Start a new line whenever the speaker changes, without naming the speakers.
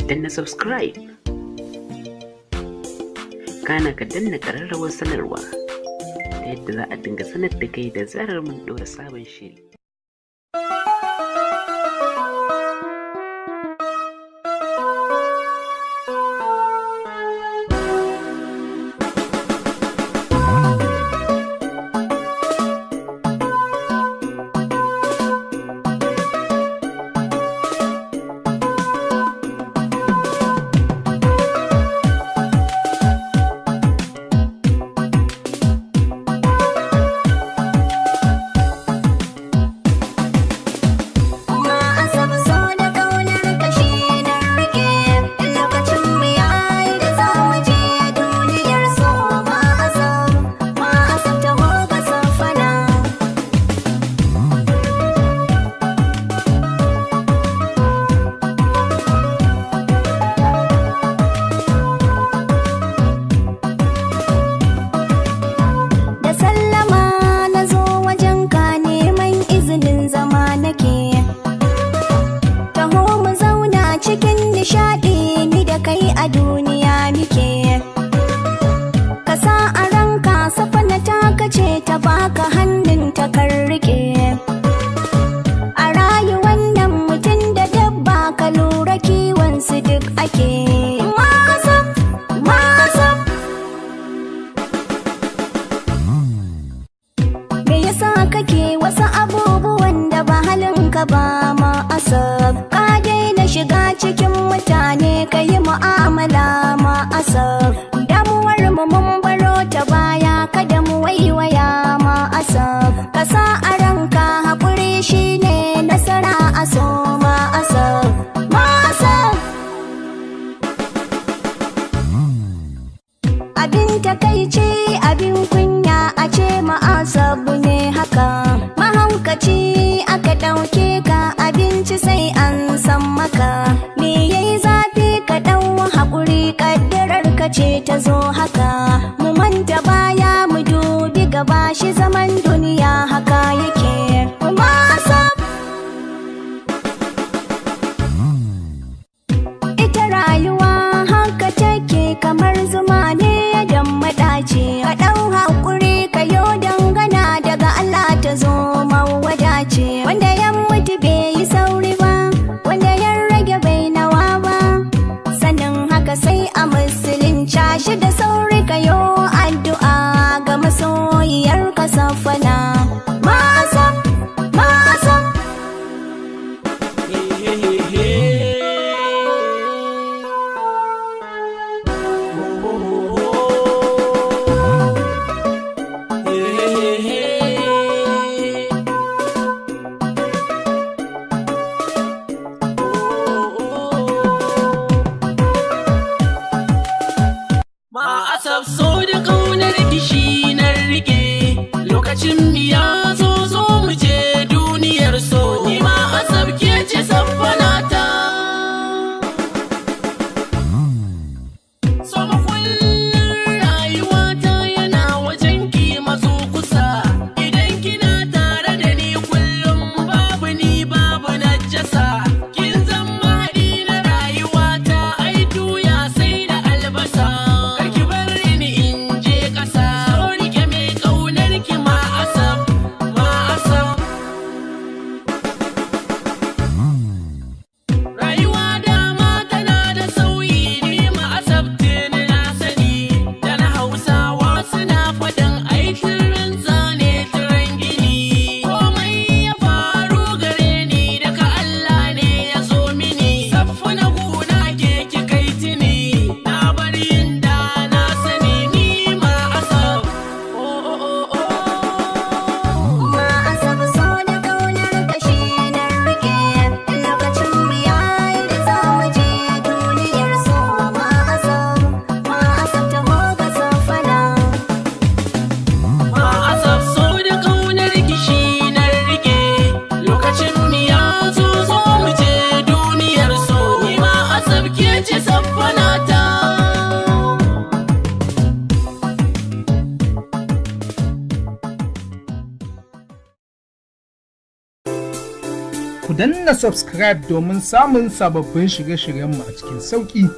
danna subscribe, kana ka danna ƙararrawar sanarwa ta yadda za a dinga sanar da kai da zarar mun ɗora sabon shiri.
Cikin nishaɗi ni da kai a duniya muke, ka sa a ranka safana taka ce ta baka hannun ta kan rike. A rayuwan nan mutum da dabba ka lura kiwon su duk ake. Me yasa kake wasu abubuwan da ba halinka ba ma asab? Shiga cikin mutane ka yi mu'amala ma asab. Damuwar mu mun baro ta baya kada mu waiwaya ma asab. Ka sa a ranka haƙuri shine nasara a so ma asab. Ma asab. Abin takaici abin kunya a ce ma asab ne haka. Mahaukaci aka ɗauke ka abinci sai an san maka. Me yayi zafi ka ɗau haƙuri ƙaddarar ka ce
danna subscribe domin samun sababbin shirye-shiryenmu a cikin sauƙi.